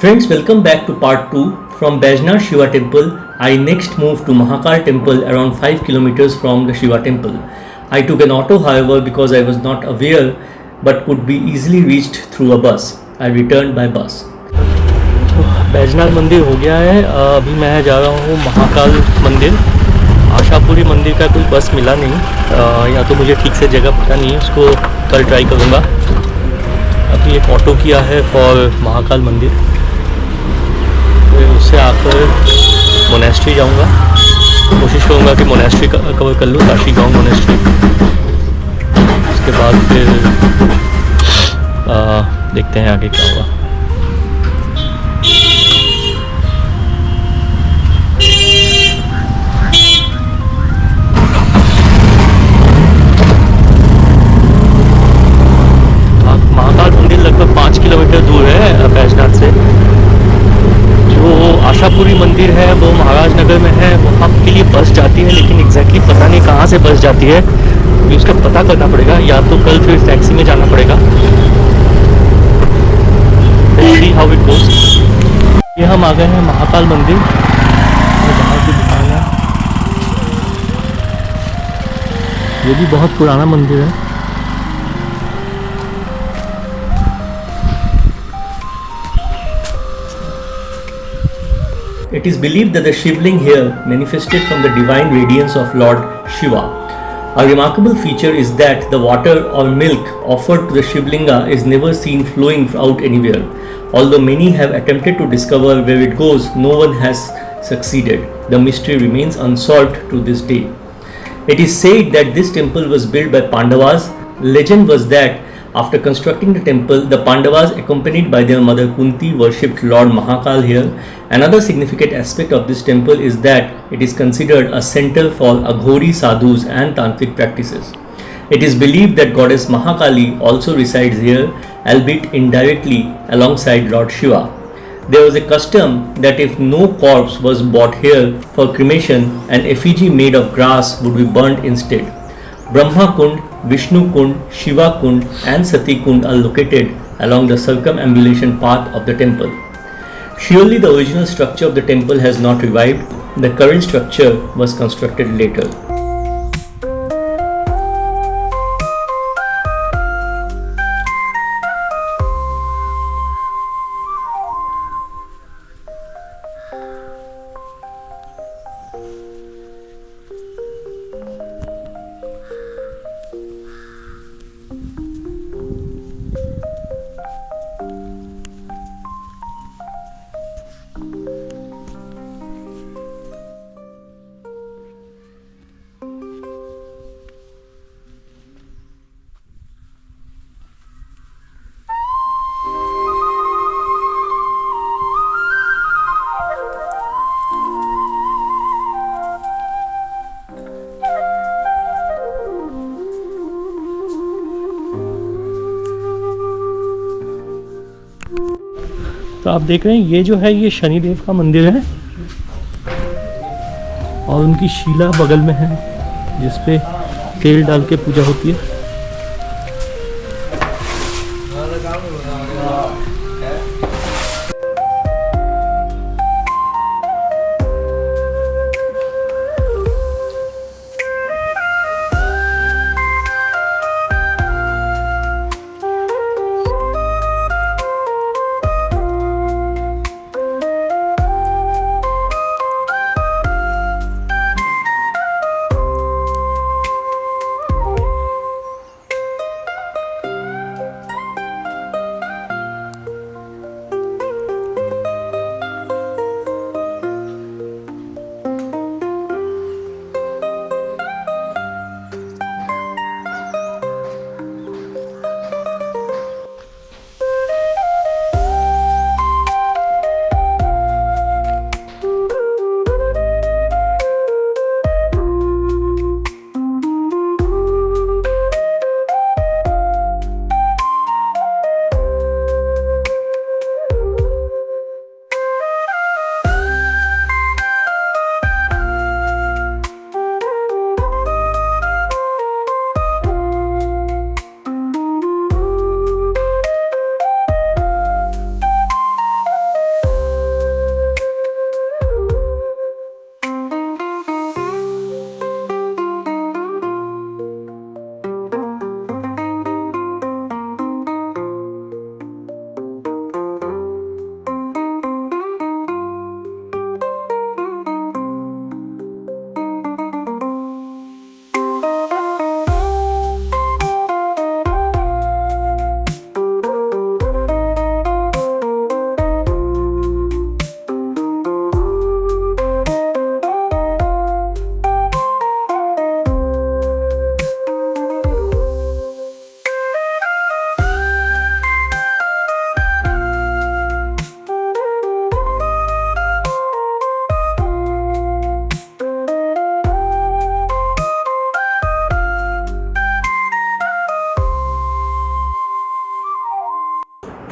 Friends, welcome back to part 2. From Bajnar Shiva temple, I next moved to Mahakal temple around 5 kilometers from the Shiva temple. I took an auto, however, because I was not aware but could be easily reached through a bus. I returned by bus. Baijnath मंदिर हो गया है। अभी मैं जा रहा हूँ महाकाल मंदिर। आशापुरी मंदिर का कोई बस मिला नहीं, या तो मुझे ठीक से जगह पता नहीं है, उसको कल ट्राई करूँगा। अभी एक ऑटो किया है फॉर महाकाल मंदिर, फिर उससे आकर मोनेस्ट्री जाऊँगा। कोशिश करूँगा कि मोनेस्ट्री कवर कर लूँ, काशी गाँव मोनेस्ट्री। उसके बाद फिर देखते हैं आगे क्या होगा। महाकाल मंदिर लगभग 5 किलोमीटर दूर है बैजनाथ से। जो आशापुरी मंदिर है वो महाराजनगर में है, वहाँ के लिए बस जाती है, लेकिन एग्जैक्टली पता नहीं कहाँ से बस जाती है, तो उसका पता करना पड़ेगा, या तो कल फिर टैक्सी में जाना पड़ेगा। See how it goes. ये हम आ गए हैं महाकाल मंदिर, बाहर की दुकान है। ये भी बहुत पुराना मंदिर है। It is believed that the Shivling here manifested from the divine radiance of Lord Shiva. A remarkable feature is that the water or milk offered to the Shivlinga is never seen flowing out anywhere. Although many have attempted to discover where it goes, no one has succeeded. The mystery remains unsolved to this day. It is said that this temple was built by Pandavas. Legend was that after constructing the temple, the Pandavas, accompanied by their mother Kunti, worshipped Lord Mahakal here. Another significant aspect of this temple is that it is considered a center for Aghori sadhus and tantric practices. It is believed that goddess Mahakali also resides here, albeit indirectly alongside Lord Shiva. There was a custom that if no corpse was brought here for cremation, an effigy made of grass would be burnt instead. Brahma Kund, Vishnu Kund, Shiva Kund and Sati Kund are located along the circumambulation path of the temple. Surely the original structure of the temple has not revived. The current structure was constructed later. तो आप देख रहे हैं ये जो है ये शनिदेव का मंदिर है और उनकी शिला बगल में है जिसपे तेल डाल के पूजा होती है।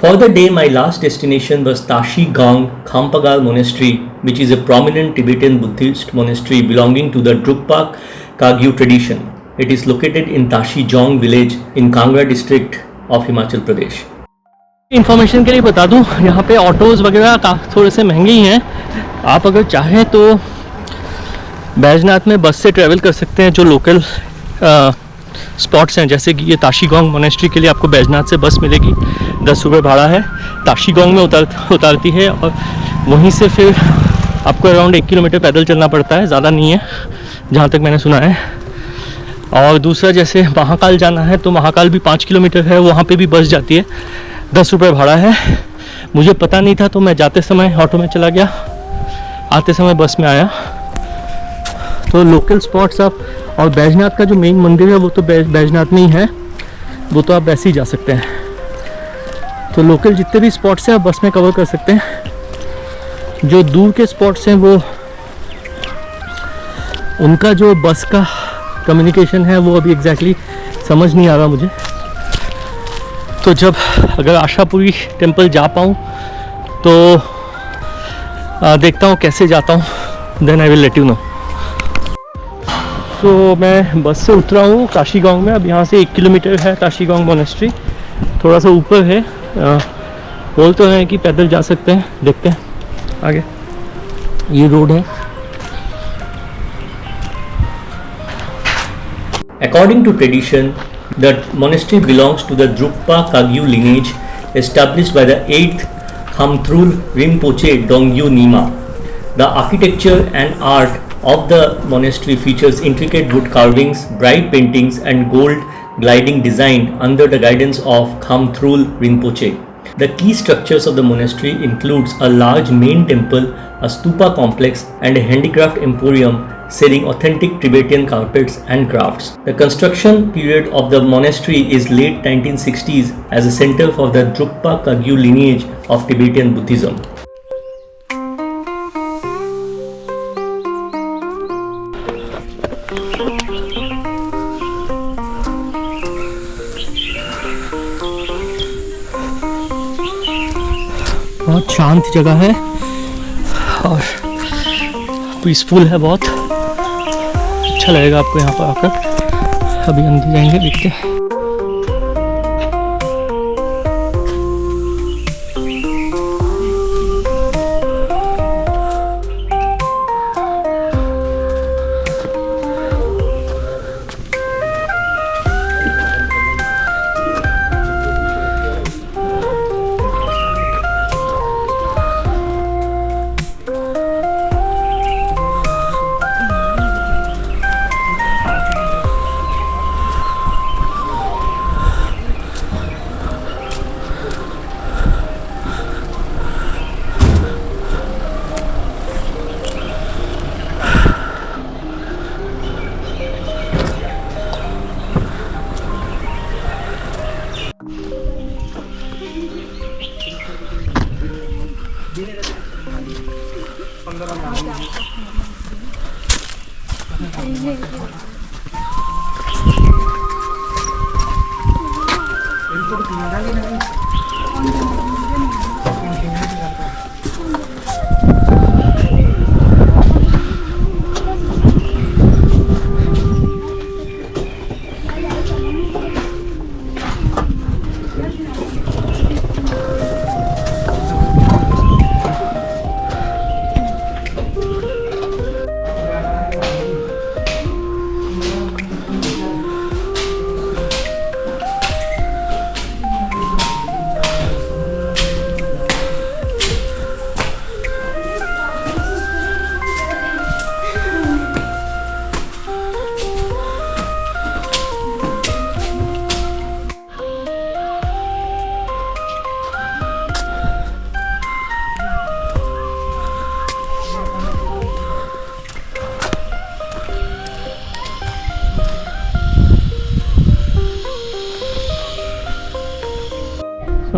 For the day, my last destination was Tashi Gang Khampagal Monastery, which is a prominent Tibetan Buddhist monastery belonging to the Drukpa Kagyu tradition. It is located in Tashi Jong village in Kangra district of Himachal Pradesh. Information के लिए बता दूं, यहाँ पे autos वगैरह थोड़े से महंगे ही हैं। आप अगर चाहें तो बैजनाथ में बस से ट्रैवल कर सकते हैं जो लोकल स्पॉट्स हैं, जैसे कि ये ताशीगोंग मोनेस्ट्री के लिए आपको बैजनाथ से बस मिलेगी, 10 रुपये भाड़ा है। ताशीगोंग में उतारती है और वहीं से फिर आपको अराउंड 1 किलोमीटर पैदल चलना पड़ता है, ज़्यादा नहीं है जहाँ तक मैंने सुना है। और दूसरा जैसे महाकाल जाना है तो महाकाल भी 5 किलोमीटर है, वहाँ पे भी बस जाती है, 10 रुपये भाड़ा है। मुझे पता नहीं था तो मैं जाते समय ऑटो में चला गया, आते समय बस में आया। तो लोकल स्पॉट्स आप, और बैजनाथ का जो मेन मंदिर है वो तो बैजनाथ में ही है, वो तो आप वैसे ही जा सकते हैं। तो लोकल जितने भी स्पॉट्स हैं आप बस में कवर कर सकते हैं। जो दूर के स्पॉट्स हैं वो उनका जो बस का कम्युनिकेशन है वो अभी एग्जैक्टली समझ नहीं आ रहा मुझे। तो जब अगर आशापुरी टेम्पल जा पाऊँ तो देखता हूँ कैसे जाता हूँ, then I will let you know. तो मैं बस से उतरा हूँ ताशीगोंग में। अब यहाँ से 1 किलोमीटर है ताशीगोंग मोनेस्ट्री, थोड़ा सा ऊपर है। बोल तो हैं कि पैदल जा सकते हैं, देखते हैं आगे। ये रोड है। According to tradition, the monastery belongs to the Drukpa Kagyu lineage established by the 8th Khamtrul Rinpoche Dongyu Nima. The architecture and art of the monastery features intricate wood carvings, bright paintings and gold gliding designed under the guidance of Khamtrul Rinpoche. The key structures of the monastery includes a large main temple, a stupa complex and a handicraft emporium selling authentic Tibetan carpets and crafts. The construction period of the monastery is late 1960s as a center for the Drukpa Kagyu lineage of Tibetan Buddhism. बहुत शांत जगह है और peaceful है बहुत। अच्छा लगेगा आपको यहाँ पर आकर। अभी अंदर जाएंगे, देखते हैं।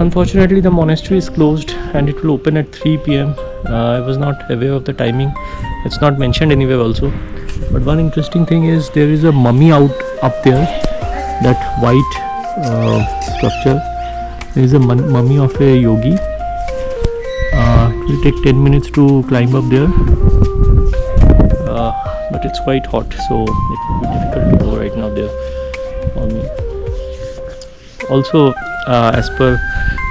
Unfortunately, the monastery is closed and it will open at 3 p.m. I was not aware of the timing. It's not mentioned anywhere also. But one interesting thing is there is a mummy out up there, that white structure. There is a mummy of a yogi. It will take 10 minutes to climb up there, but it's quite hot, so it will be difficult to go right now there for me. Also, as per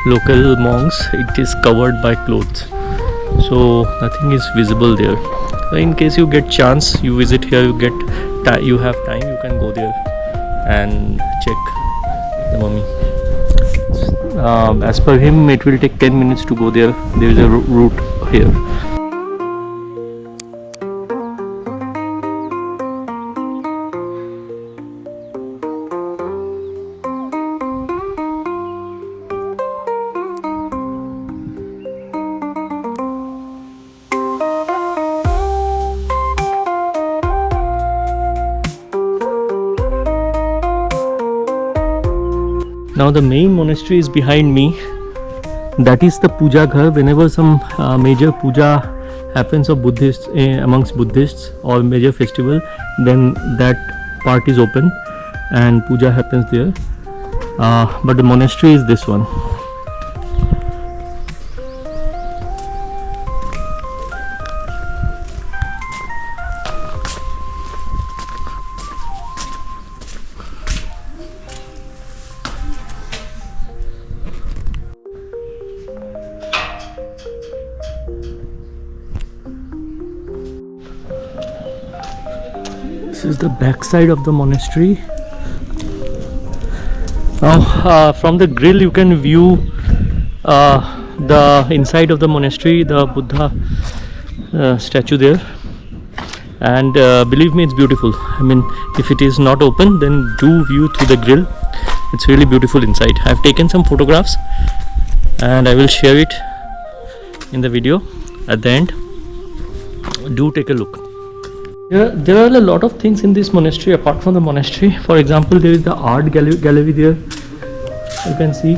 local monks, it is covered by clothes, so nothing is visible there. So in case you get chance, you visit here, you have time, you can go there and check the mummy. As per him, it will take 10 minutes to go there. There is a route here. Now the main monastery is behind me. That is the puja ghar. Whenever some major puja happens of Buddhists amongst Buddhists or major festival, then that part is open and puja happens there. But the monastery is this one. This is the back side of the monastery. Now from the grill you can view the inside of the monastery, the Buddha statue there, and believe me, it's beautiful. I mean, if it is not open, then do view through the grill. It's really beautiful inside. I've taken some photographs and I will share it in the video at the end. Do take a look. There are a lot of things in this monastery apart from the monastery. For example, there is the art gallery there, you can see.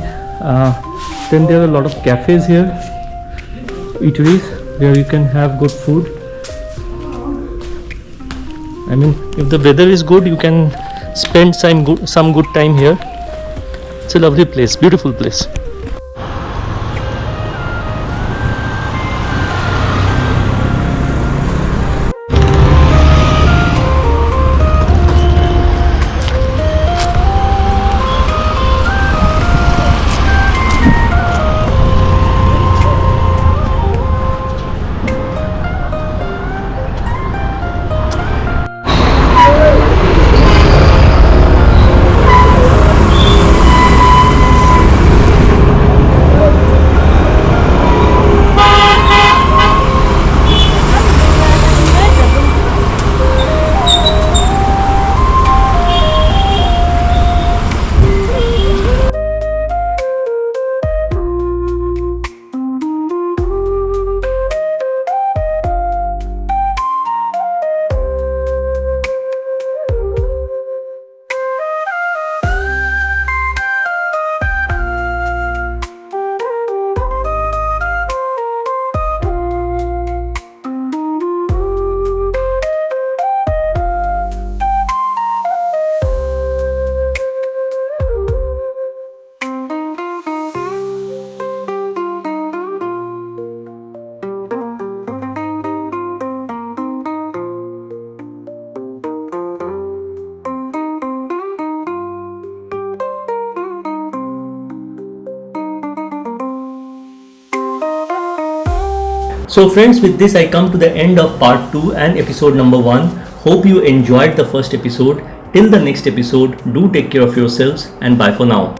Then there are a lot of cafes here, eateries where you can have good food. I mean, if the weather is good, you can spend some good time here. It's a lovely place, beautiful place. So friends, with this I come to the end of part 2 and episode number 1. Hope you enjoyed the first episode. Till the next episode, do take care of yourselves and bye for now.